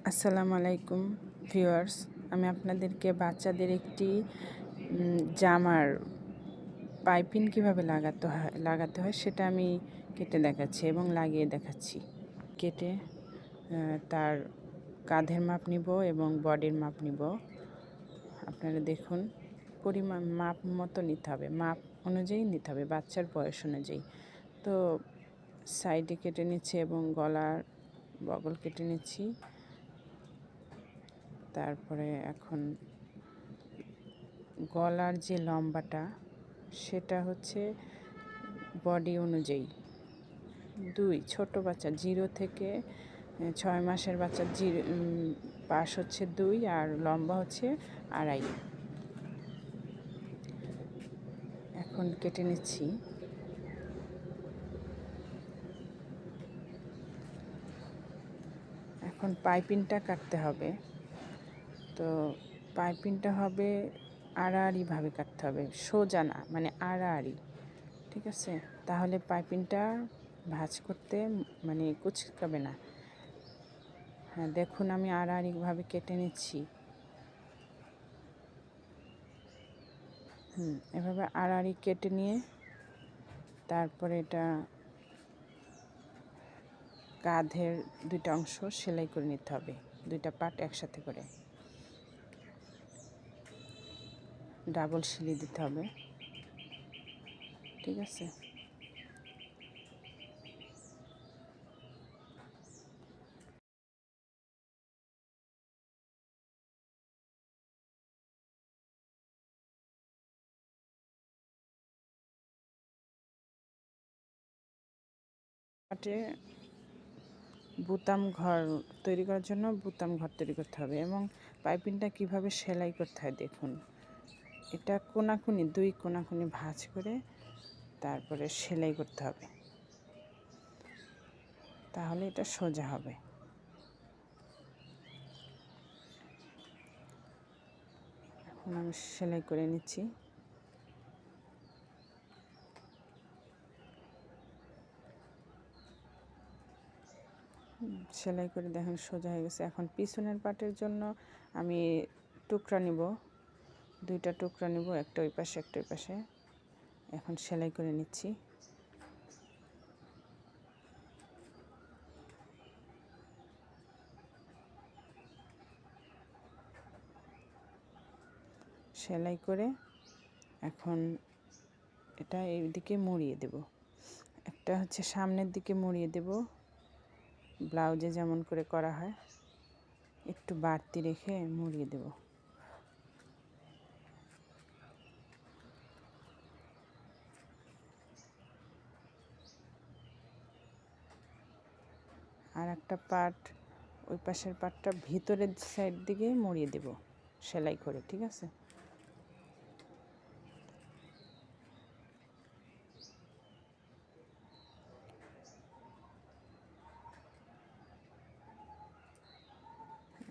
আসসালামু আলাইকুম ভিউয়ার্স, আমি আপনাদেরকে বাচ্চাদের একটি জামার পাইপিং কিভাবে লাগাতে হয় সেটা আমি কেটে দেখাচ্ছি এবং লাগিয়ে দেখাচ্ছি। কেটে তার কাঁধের মাপ নিব এবং বডির মাপ নিব। আপনারা দেখুন, পরিমাণ মাপ মতো নিতে হবে, মাপ অনুযায়ী নিতে হবে, বাচ্চার বয়স অনুযায়ী। তো সাইডে কেটে নিচ্ছি এবং গলার বগল কেটে নিচ্ছি। তারপরে এখন গলার যে লম্বাটা সেটা হচ্ছে বডি অনুযায়ী 2, ছোট বাচ্চা 0 থেকে 6 মাসের বাচ্চার পাশ হচ্ছে 2 আর লম্বা হচ্ছে 2.5। এখন কেটে নিচ্ছি। এখন পাইপিংটা কাটতে হবে। তো পাইপিংটা হবে আড়াআড়িভাবে কাটতে হবে, সোজা না, মানে আড়াআড়ি, ঠিক আছে? তাহলে পাইপিংটা ভাঁজ করতে মানে কুচকাবে না। হ্যাঁ, দেখুন আমি আড়াআড়িভাবে কেটে নিচ্ছি। এভাবে আড়াআড়ি কেটে নিয়ে তারপরে এটা কাঁধের 2টা অংশ সেলাই করে নিতে হবে, 2টা পার্ট একসাথে করে ডাবল সেলাই দিতে হবে, ঠিক আছে? পাটে বুতাম ঘর তৈরি করার জন্য বুতাম ঘর তৈরি করতে হবে এবং পাইপিংটা কিভাবে সেলাই করতে হয় দেখুন। এটা কোনাকুনি 2 কোনাকুনি ভাঁজ করে তারপরে সেলাই করতে হবে, তাহলে এটা সোজা হবে। এখন আমি সেলাই করে নিচ্ছি। সেলাই করে দেখেন সোজা হয়ে গেছে। এখন পিছনের পাটের জন্য আমি টুকরা নিব, 2টা টুকরা নিব, একটা ওই পাশে একটা ওই পাশে। এখন সেলাই করে নিচ্ছি। সেলাই করে এখন এটা এইদিকে মুড়িয়ে দেব। একটা হচ্ছে সামনের দিকে মুড়িয়ে দেব, ব্লাউজে যেমন করে করা হয়, একটু বাড়তি রেখে মুড়িয়ে দেব। আর একটা পার্ট, ওই পাশের পার্টটা ভিতরের সাইড দিকে মুড়িয়ে দেব সেলাই করে, ঠিক আছে?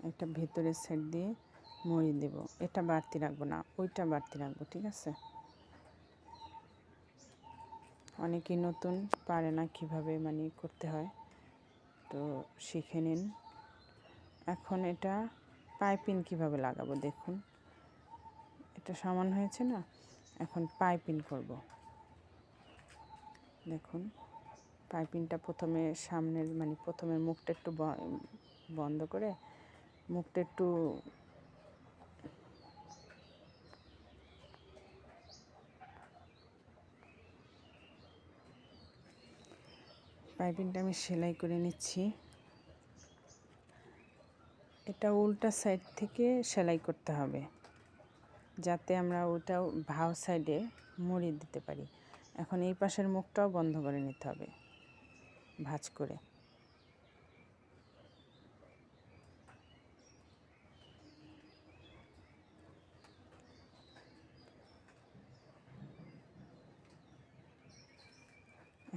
এটা ভেতরের সাইড দিয়ে মুড়িয়ে দেব। এটা বাড়তি রাখবো না, ওইটা বাড়তি রাখবো, ঠিক আছে? অনেকেই নতুন, পারে না কিভাবে মানে করতে হয়, তো শিখে নিন। এখন এটা পাইপিং কিভাবে লাগাবো দেখুন। এটা সমান হয়েছে না? এখন পাইপিং করব। দেখুন, পাইপিংটা প্রথমে সামনের মানে প্রথমে মুখটা একটু বন্ধ করে মুখটা একটু পাইপিংটা আমি সেলাই করে নিচ্ছি। এটা উল্টা সাইড থেকে সেলাই করতে হবে, যাতে আমরা ওটাও ভাও সাইডে মুড়িয়ে দিতে পারি। এখন এই পাশের মুখটাও বন্ধ করে নিতে হবে ভাঁজ করে।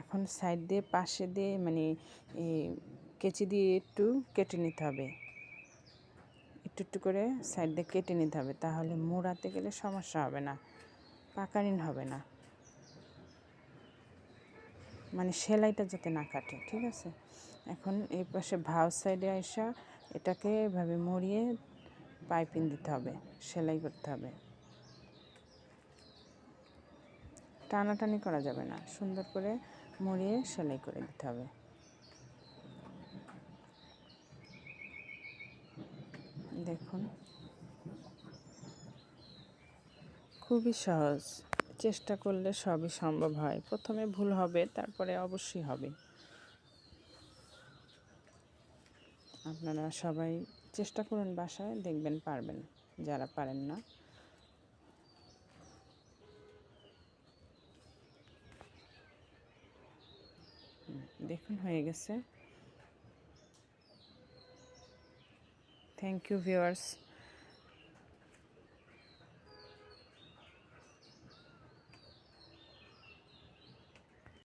এখন সাইড দিয়ে পাশে দিয়ে মানে কেচি দিয়ে একটু কেটে নিতে হবে, একটু একটু করে সাইড দিয়ে কেটে নিতে হবে, তাহলে মোড়াতে গেলে সমস্যা হবে না, পাকারিন হবে না, মানে সেলাইটা যাতে না কাটে, ঠিক আছে? এখন এই পাশে ভাও সাইডে আসা এটাকে এভাবে মুড়িয়ে পাইপিং দিতে হবে, সেলাই করতে হবে। টানাটানি করা যাবে না, সুন্দর করে মুড়িয়ে সেলাই করে দিতে হবে। দেখুন, খুবই সহজ, চেষ্টা করলে সবই সম্ভব হয়। প্রথমে ভুল হবে, তারপরে অবশ্যই হবে। আপনারা সবাই চেষ্টা করুন বাসায়, দেখবেন পারবেন, যারা পারেন না। দেখুন হয়ে গেছে। Thank you viewers.